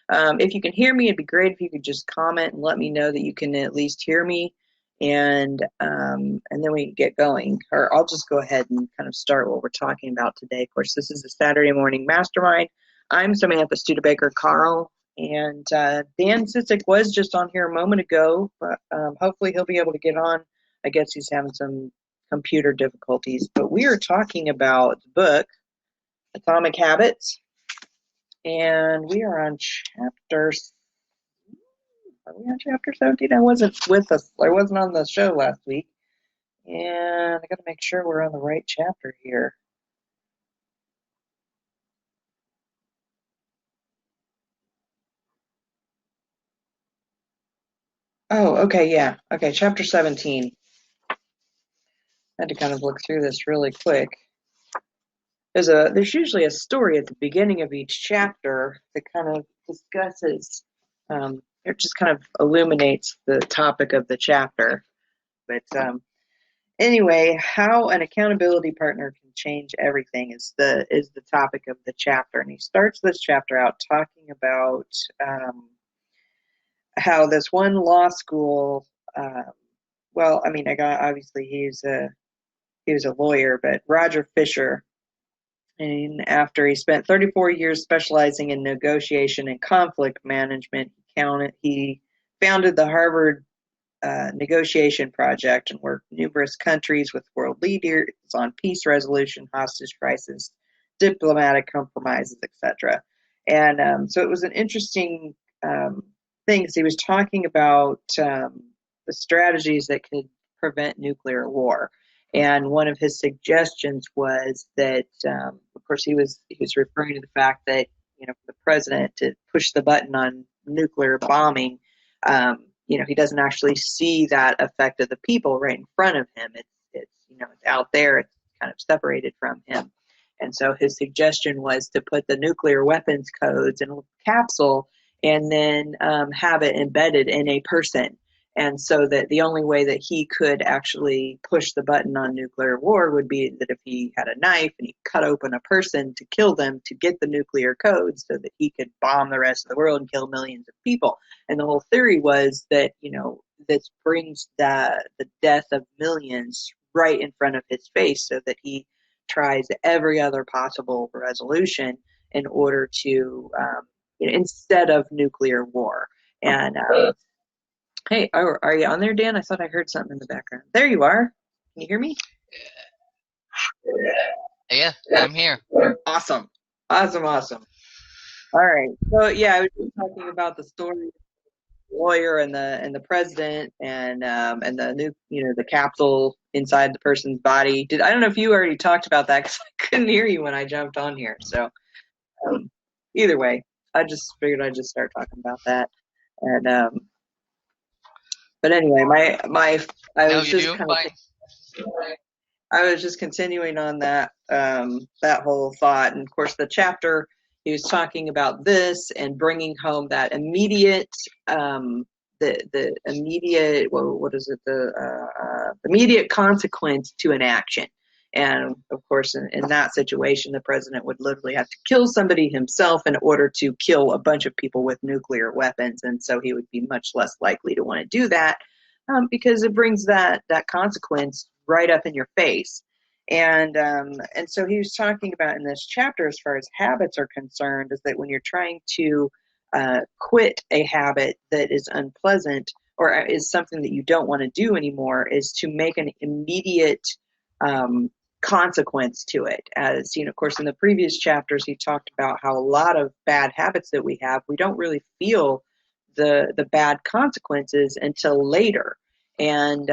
If you can hear me, it'd be great if you could just comment and let me know that you can at least hear me, and then we can get going. Or I'll just go ahead and kind of start what we're talking about today. Of course, this is the Saturday Morning Mastermind. I'm Samantha Studebaker Carl, and Dan Sissick was just on here a moment ago, but hopefully he'll be able to get on. I guess he's having some computer difficulties, but we are talking about the book Atomic Habits, and we are on are we on chapter 17? I wasn't with us. I wasn't on the show last week, and I got to make sure we're on the right chapter here. Oh, okay, yeah. Okay, chapter 17. I had to kind of look through this really quick. There's usually a story at the beginning of each chapter that kind of discusses, it just kind of illuminates the topic of the chapter. But anyway, how an accountability partner can change everything is the topic of the chapter, and he starts this chapter out talking about how this one law school. Well, I mean, obviously he was a lawyer, but Roger Fisher. And after he spent 34 years specializing in negotiation and conflict management, he founded the Harvard Negotiation Project and worked numerous countries with world leaders on peace resolution, hostage crisis, diplomatic compromises, etc. And so it was an interesting thing because he was talking about the strategies that could prevent nuclear war. And one of his suggestions was that, of course, he was referring to the fact that, for the president to push the button on nuclear bombing, he doesn't actually see that effect of the people right in front of him. It's out there. It's kind of separated from him. And so his suggestion was to put the nuclear weapons codes in a capsule and then have it embedded in a person. And so that the only way that he could actually push the button on nuclear war would be that if he had a knife and he cut open a person to kill them to get the nuclear codes so that he could bomb the rest of the world and kill millions of people. And the whole theory was that, this brings the death of millions right in front of his face so that he tries every other possible resolution in order to, instead of nuclear war. And hey, are you on there, Dan? I thought I heard something in the background. There you are. Can you hear me? Yeah, I'm here. Awesome. All right. So yeah, I was just talking about the story of the lawyer and the president and the the capsule inside the person's body. I don't know if you already talked about that because I couldn't hear you when I jumped on here. So either way, I just figured I'd just start talking about that. And but anyway, I was just continuing on that whole thought, and of course the chapter he was talking about this and bringing home that immediate the immediate what is it the immediate consequence to an action. And of course, in that situation, the president would literally have to kill somebody himself in order to kill a bunch of people with nuclear weapons. And so he would be much less likely to want to do that because it brings that consequence right up in your face. And so he was talking about in this chapter, as far as habits are concerned, is that when you're trying to quit a habit that is unpleasant or is something that you don't want to do anymore, is to make an immediate consequence to it. As of course, in the previous chapters, he talked about how a lot of bad habits that we have, we don't really feel the bad consequences until later. And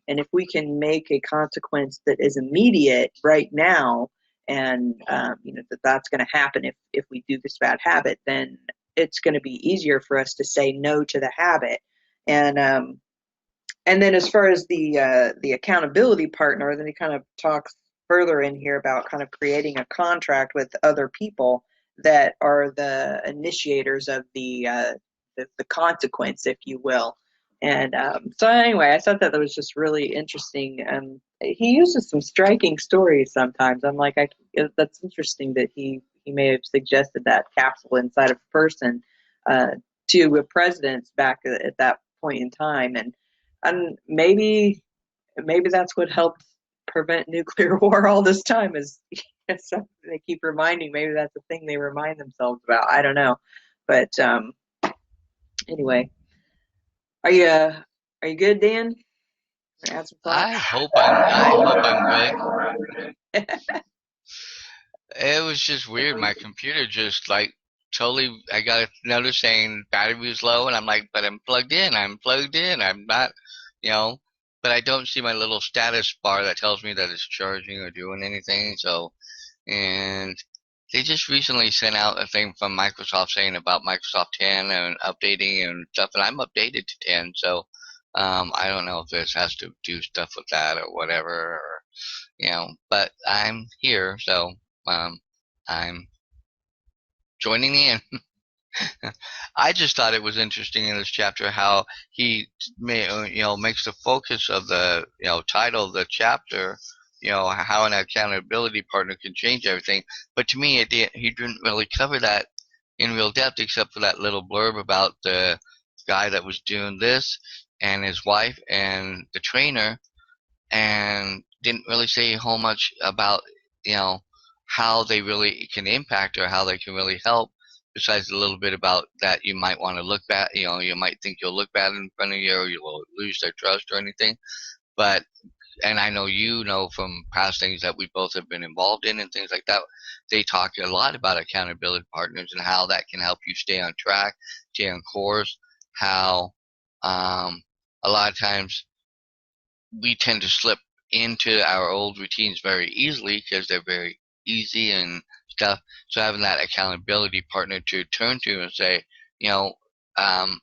if we can make a consequence that is immediate right now, and that's going to happen if we do this bad habit, then it's going to be easier for us to say no to the habit. And then as far as the accountability partner, then he kind of talks further in here about kind of creating a contract with other people that are the initiators of the consequence, if you will. And so anyway, I thought that was just really interesting. He uses some striking stories sometimes. I'm like, that's interesting that he may have suggested that capsule inside of a person. uh, to presidents back at that point in time, and maybe that's what helped prevent nuclear war all this time is something they keep reminding. Maybe that's the thing they remind themselves about. I don't know, but anyway, are you good, Dan? Add some thoughts. I hope I'm good. It was just weird. My computer just like totally. I got a notice saying battery was low, and I'm like, but I'm plugged in. I'm plugged in. I'm not, you know. But I don't see my little status bar that tells me that it's charging or doing anything. So, and they just recently sent out a thing from Microsoft saying about Microsoft 10 and updating and stuff, and I'm updated to 10. So, I don't know if this has to do stuff with that or whatever, or, but I'm here, so um, I'm joining in. I just thought it was interesting in this chapter how he makes the focus of the title of the chapter, how an accountability partner can change everything. But to me, he didn't really cover that in real depth, except for that little blurb about the guy that was doing this and his wife and the trainer, and didn't really say a whole much about you know how they really can impact or how they can really help, besides a little bit about that you might want to look bad, you might think you'll look bad in front of you or you'll lose their trust or anything. But and I know from past things that we both have been involved in and things like that, they talk a lot about accountability partners and how that can help you stay on track, stay on course, how a lot of times we tend to slip into our old routines very easily because they're very easy and stuff. So having that accountability partner to turn to and say, you know, um,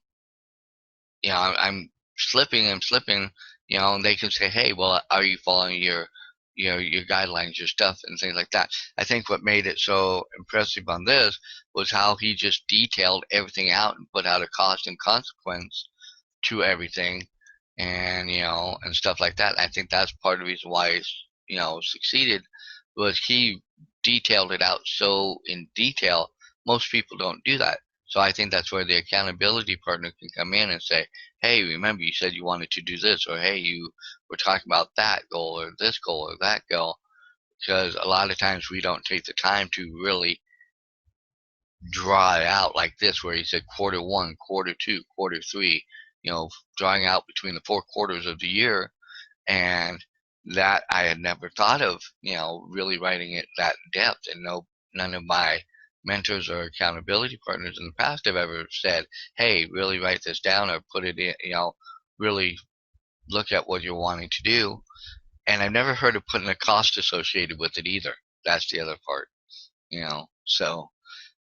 I'm slipping, and they can say, hey, well, are you following your guidelines, your stuff, and things like that. I think what made it so impressive on this was how he just detailed everything out and put out a cost and consequence to everything, and and stuff like that. I think that's part of the reason why he's succeeded, was he detailed it out so in detail. Most people don't do that. So I think that's where the accountability partner can come in and say, hey, remember you said you wanted to do this, or hey, you were talking about that goal or this goal or that goal. Because a lot of times we don't take the time to really draw it out like this, where he said quarter one, quarter two, quarter three, drawing out between the 4 quarters of the year. And that I had never thought of, really writing it that depth. And none of my mentors or accountability partners in the past have ever said, hey, really write this down or put it in, really look at what you're wanting to do. And I've never heard of putting a cost associated with it either. That's the other part, so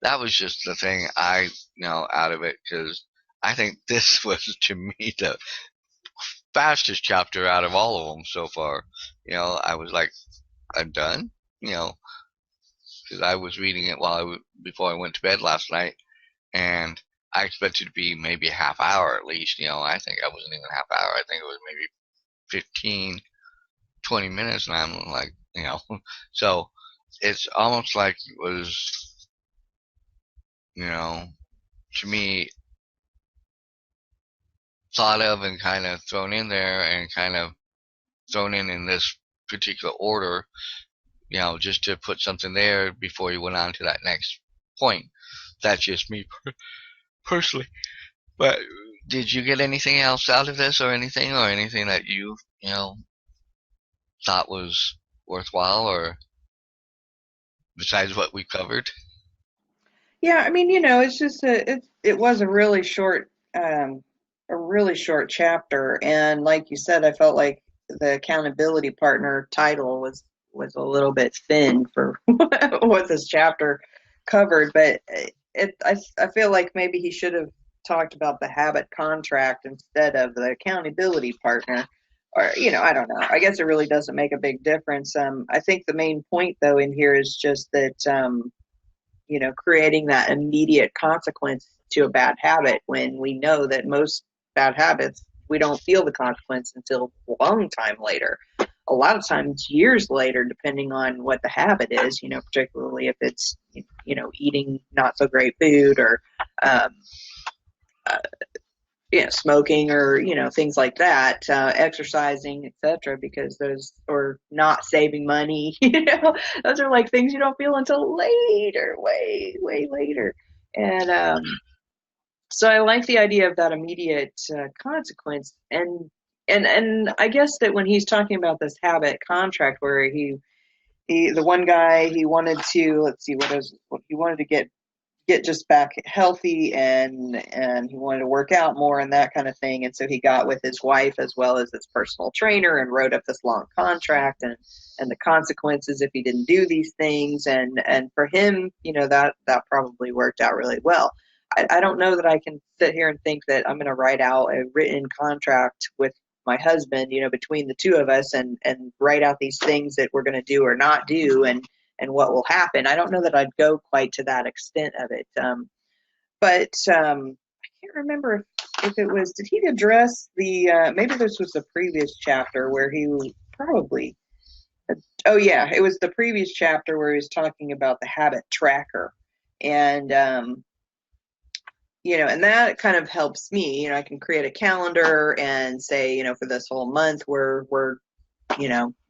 that was just the thing out of it, because I think this was, to me, the fastest chapter out of all of them so far. I was like, I'm done, because I was reading it before I went to bed last night, and I expected it to be maybe a half hour at least. I think I wasn't even a half hour. I think it was maybe 15, 20 minutes, and I'm like, so it's almost like it was, to me, thought of and kind of thrown in there and kind of thrown in this particular order, just to put something there before you went on to that next point. That's just me personally. But did you get anything else out of this, or anything that you thought was worthwhile, or besides what we covered? Yeah, I mean, it's just it was a really short chapter, and like you said, I felt like the accountability partner title was a little bit thin for what this chapter covered, but I feel like maybe he should have talked about the habit contract instead of the accountability partner. Or, I don't know. I guess it really doesn't make a big difference. I think the main point, though, in here is just that creating that immediate consequence to a bad habit, when we know that most bad habits, we don't feel the consequence until a long time later. A lot of times years later, depending on what the habit is, particularly if it's, eating not so great food, or, smoking or things like that, exercising, etc. Because those, or not saving money, those are like things you don't feel until later, way way later. And so I like the idea of that immediate consequence. And I guess that when he's talking about this habit contract, where he the one guy, he wanted to, let's see, what he wanted to get just back healthy, and he wanted to work out more and that kind of thing. And so he got with his wife as well as his personal trainer and wrote up this long contract, and the consequences if he didn't do these things. And for him, that probably worked out really well. I don't know that I can sit here and think that I'm going to write out a written contract with my husband, between the two of us, and write out these things that we're going to do or not do, and what will happen. I don't know that I'd go quite to that extent of it. But I can't remember if it was, did he address maybe this was the previous chapter where he probably, oh yeah, it was the previous chapter where he was talking about the habit tracker. And, and that kind of helps me. I can create a calendar and say, for this whole month, we're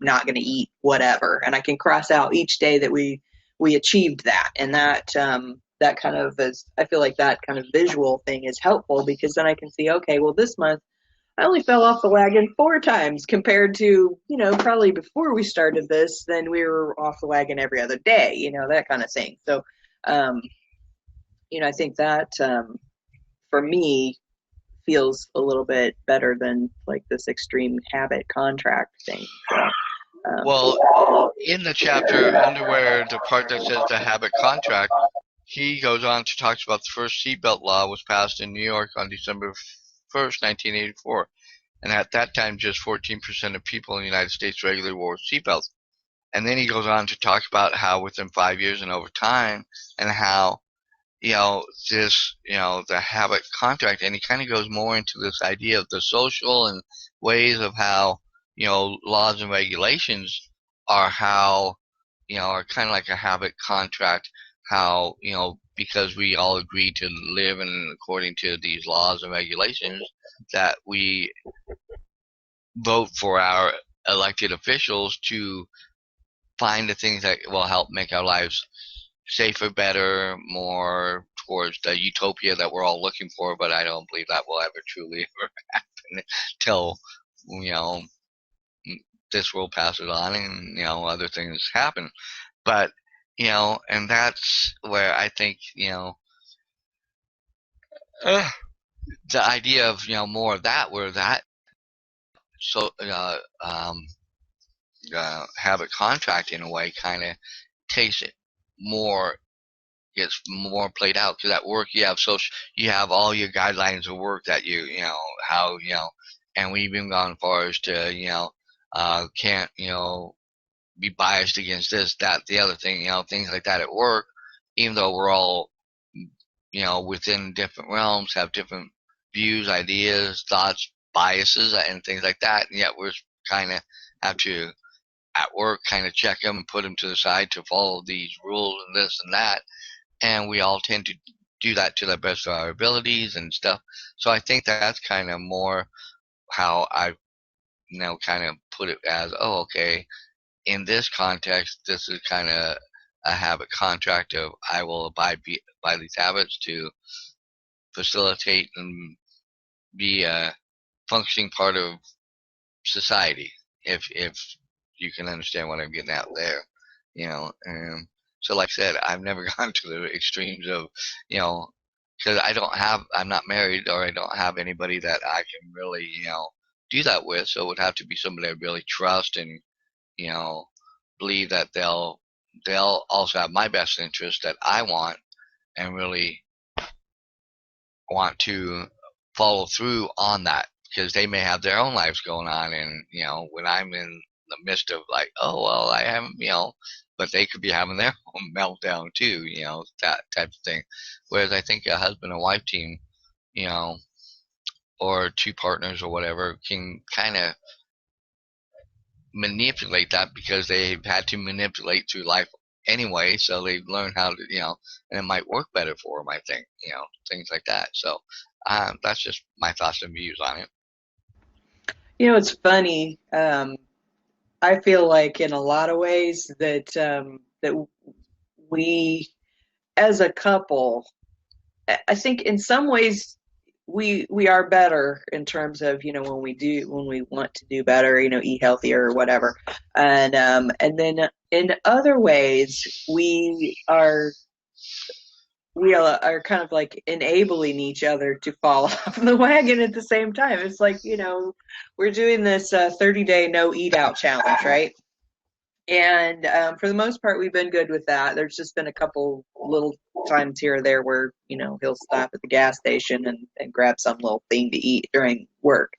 not going to eat whatever, and I can cross out each day that we achieved that. And that kind of is, I feel like that kind of visual thing is helpful, because then I can see, okay, well, this month I only fell off the wagon 4 times compared to, probably before we started this, then we were off the wagon every other day, that kind of thing. So um I think that for me feels a little bit better than like this extreme habit contract thing. So, Well, in the chapter under where the part that says the habit contract, he goes on to talk about the first seatbelt law was passed in New York on December 1st, 1984. And at that time, just 14% of people in the United States regularly wore seatbelts. And then he goes on to talk about how within 5 years and over time, and how, the habit contract, and he kind of goes more into this idea of the social and ways of how, laws and regulations are how, are kind of like a habit contract, how, because we all agree to live in according to these laws and regulations, that we vote for our elected officials to find the things that will help make our lives safer, better, more towards the utopia that we're all looking for. But I don't believe that will ever truly ever happen till, you know, this world passes on and, other things happen. But, and that's where I think, uh, the idea of, more of that, where that, so, habit contract in a way kind of takes it more, gets more played out, because at work you have social, you have all your guidelines of work that how and we've even gone as far as to can't be biased against this, that, the other thing, things like that at work, even though we're all within different realms, have different views, ideas, thoughts, biases, and things like that, and yet we're kind of have to at work kind of check them and put them to the side to follow these rules and this and that, and we all tend to do that to the best of our abilities and stuff. So I think that's kind of more how I kind of put it as, oh, okay, in this context, this is kind of a habit contract of I will abide by these habits to facilitate and be a functioning part of society. If you can understand what I'm getting out there, and so like I said, I've never gone to the extremes of, because I'm not married, or I don't have anybody that I can really, do that with. So it would have to be somebody I really trust and, you know, believe that they'll also have my best interest that I want, and really want to follow through on that, because they may have their own lives going on, and when I'm in the midst of like, oh well, I haven't, but they could be having their own meltdown too, that type of thing. Whereas I think a husband and wife team, you know, or two partners or whatever, can kind of manipulate that, because they've had to manipulate through life anyway, so they learn how to, and it might work better for them, I think, things like that. So That's just my thoughts and views on it. It's funny. I feel like in a lot of ways that we, as a couple, I think in some ways we are better in terms of when we want to do better, eat healthier or whatever, and then in other ways we are kind of like enabling each other to fall off the wagon at the same time. It's like, we're doing this 30-day no eat out challenge, right? And for the most part, we've been good with that. There's just been a couple little times here or there where, he'll stop at the gas station and grab some little thing to eat during work.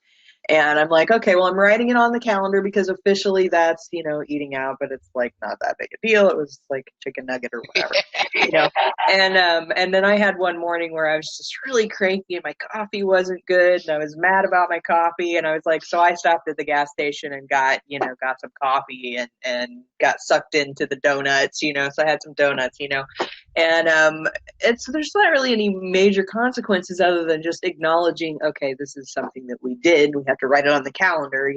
And I'm like, okay, well, I'm writing it on the calendar because officially that's, eating out, but it's like not that big a deal. It was like a chicken nugget or whatever, you know. And then I had one morning where I was just really cranky and my coffee wasn't good and I was mad about my coffee and I was like, so I stopped at the gas station and got some coffee and got sucked into the donuts, so I had some donuts, and there's not really any major consequences other than just acknowledging, okay, this is something that we did. We have to write it on the calendar,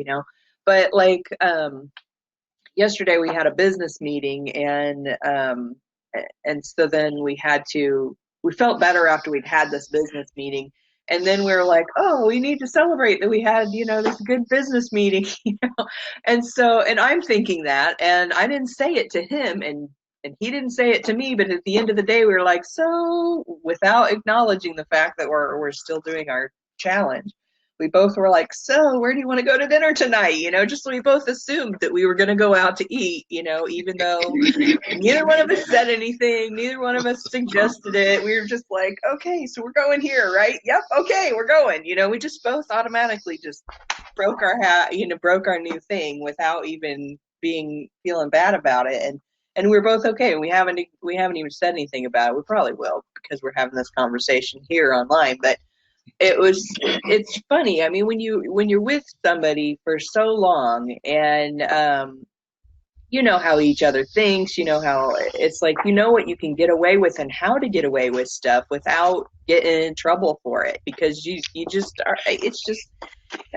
But like yesterday, we had a business meeting, and so then we felt better after we'd had this business meeting. And then we were like, oh, we need to celebrate that we had, this good business meeting, And I'm thinking that, and I didn't say it to him, and he didn't say it to me, but at the end of the day, we were like, so without acknowledging the fact that we're still doing our challenge, we both were like, so where do you want to go to dinner tonight? Just so we both assumed that we were going to go out to eat, even though neither one of us said anything, neither one of us suggested it. We were just like, okay, so we're going here, right? Yep, okay, we're going. We just both automatically just broke our broke our new thing without even feeling bad about it. And we're both okay. We haven't even said anything about it. We probably will because we're having this conversation here online. But it's funny. I mean, when you're with somebody for so long, and you know how each other thinks, you know how it's like, what you can get away with and how to get away with stuff without getting in trouble for it, because you just are. It's just,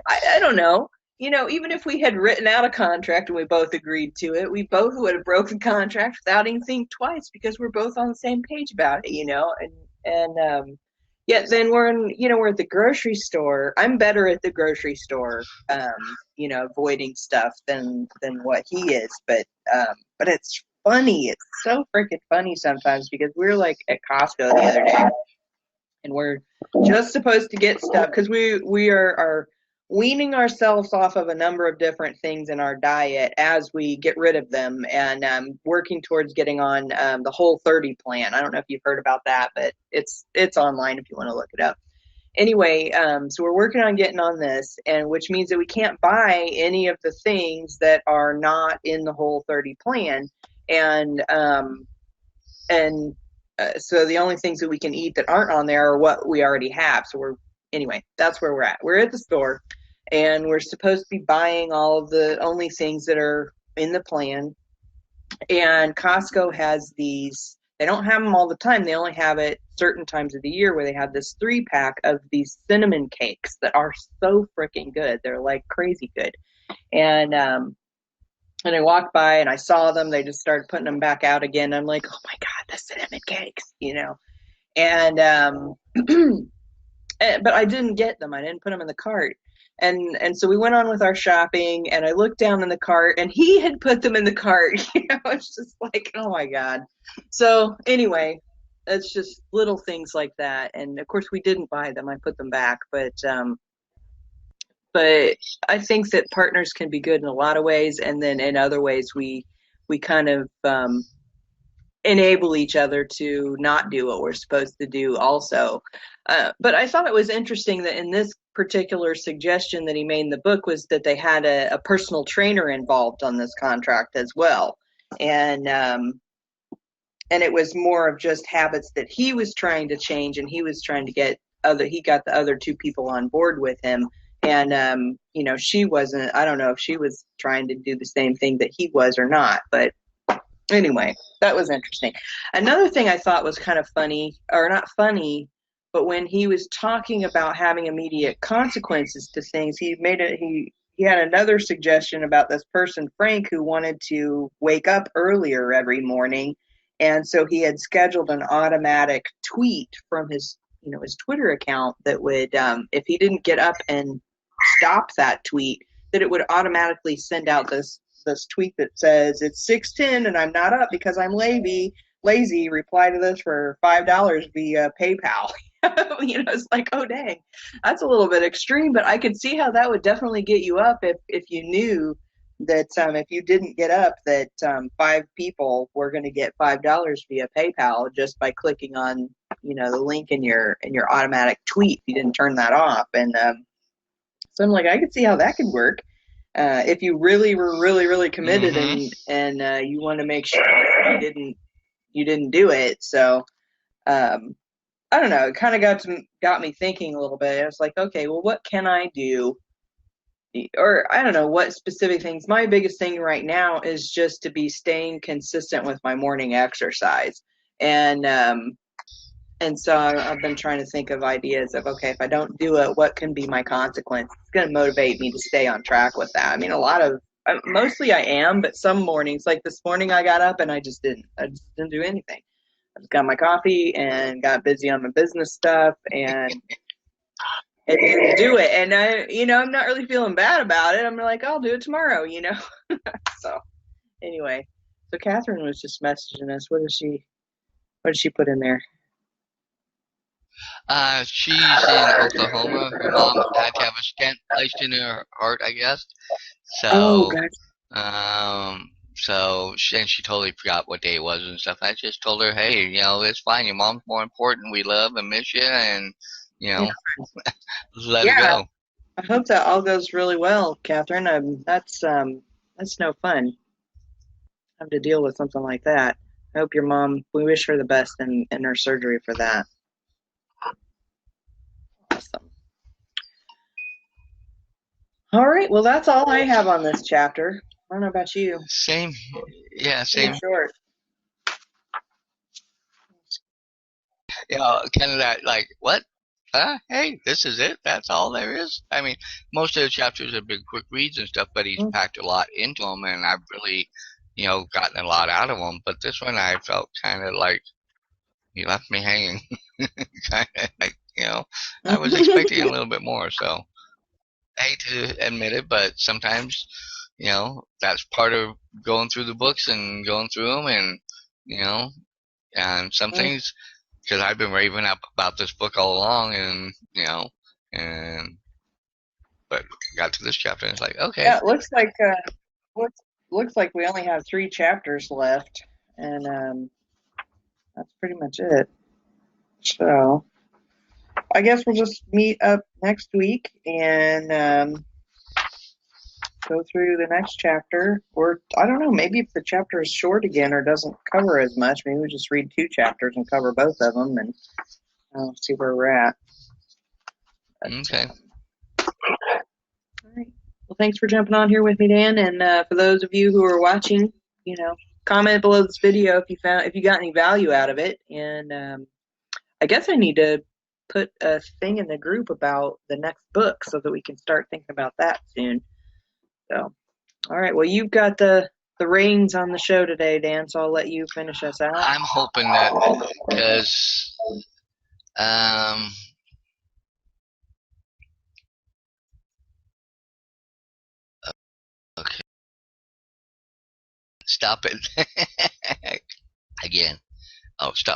I don't know. Even if we had written out a contract and we both agreed to it, we both would have broken contract without even thinking twice because we're both on the same page about it, and yet then we're at the grocery store. I'm better at the grocery store, avoiding stuff than what he is, but it's funny. It's so freaking funny sometimes because we're like at Costco the other day and we're just supposed to get stuff because we are weaning ourselves off of a number of different things in our diet as we get rid of them, and working towards getting on the Whole30 plan. I don't know if you've heard about that, but it's online if you want to look it up. Anyway, so we're working on getting on this, and which means that we can't buy any of the things that are not in the Whole30 plan, and so the only things that we can eat that aren't on there are what we already have. So anyway, that's where we're at. We're at the store, and we're supposed to be buying all of the only things that are in the plan. And Costco has these. They don't have them all the time. They only have it certain times of the year where they have this 3-pack of these cinnamon cakes that are so freaking good. They're like crazy good. And I walked by and I saw them. They just started putting them back out again. I'm like, oh my God, the cinnamon cakes, And but I didn't get them. I didn't put them in the cart. And so we went on with our shopping, and I looked down in the cart, and he had put them in the cart. It's just like, oh my God. So anyway, it's just little things like that. And of course, we didn't buy them. I put them back, but I think that partners can be good in a lot of ways, and then in other ways, we kind of enable each other to not do what we're supposed to do also. But I thought it was interesting that in this particular suggestion that he made in the book was that they had a personal trainer involved on this contract as well. And it was more of just habits that he was trying to change, and he was trying to he got the other 2 people on board with him. And, she wasn't, I don't know if she was trying to do the same thing that he was or not, but anyway, that was interesting. Another thing I thought was kind of funny, or not funny, But when he was talking about having immediate consequences to things, he had another suggestion about this person, Frank, who wanted to wake up earlier every morning. And so he had scheduled an automatic tweet from his Twitter account that would, if he didn't get up and stop that tweet, that it would automatically send out this tweet that says it's 6:10 and I'm not up because I'm lazy. Reply to this for $5 via PayPal. It's like, oh dang, that's a little bit extreme, but I could see how that would definitely get you up if you knew that if you didn't get up, that 5 people were going to get $5 via PayPal just by clicking on the link in your automatic tweet. You didn't turn that off, and so I'm like, I could see how that could work. If you really were really committed Mm-hmm. and you want to make sure you didn't do it. So I don't know. It kind of got me thinking a little bit. I was like, okay, well, what can I do? Or I don't know what specific things. My biggest thing right now is just to be staying consistent with my morning exercise, and so I've been trying to think of ideas of, okay, if I don't do it, what can be my consequence? It's going to motivate me to stay on track with that. I mean, mostly I am, but some mornings, like this morning, I got up and I just didn't do anything. I just got my coffee and got busy on my business stuff and didn't do it. And I'm not really feeling bad about it. I'm like, I'll do it tomorrow. So anyway, so Catherine was just messaging us. What did she put in there? She's in Oklahoma. Her mom had to have a stent placed in her heart, I guess. Oh, So, gotcha. and she totally forgot what day it was and stuff. I just told her, hey, it's fine. Your mom's more important. We love and miss you, and you Yeah. know, let her Yeah. go. I hope that all goes really well, Catherine. That's no fun. Have to deal with something like that. I hope your mom. We wish her the best in her surgery for that. Awesome. All right. Well, that's all I have on this chapter. I don't know about you. Same, yeah, Pretty same. short. Kind of that, like, what? Hey, this is it? That's all there is? I mean, most of the chapters have been quick reads and stuff, but he's Mm, packed a lot into them, and I've really, gotten a lot out of them. But this one, I felt kind of like he left me hanging. Kind of like, I was expecting a little bit more. So I hate to admit it, but sometimes, that's part of going through the books and going through them, and you know, and some mm. things because I've been raving up about this book all along, and and but got to this chapter, and it's like, okay, Yeah, it looks looks like we only have 3 chapters left, and that's pretty much it. So I guess we'll just meet up next week and go through the next chapter. Or I don't know, maybe if the chapter is short again or doesn't cover as much, maybe we just read 2 chapters and cover both of them and see where we're at. But, okay, all right. Well, thanks for jumping on here with me, Dan. And for those of you who are watching, comment below this video if you got any value out of it. And I guess I need to put a thing in the group about the next book so that we can start thinking about that soon. So, all right. Well, you've got the reins on the show today, Dan. So I'll let you finish us out. I'm hoping that because um okay, stop it again. Oh, stop.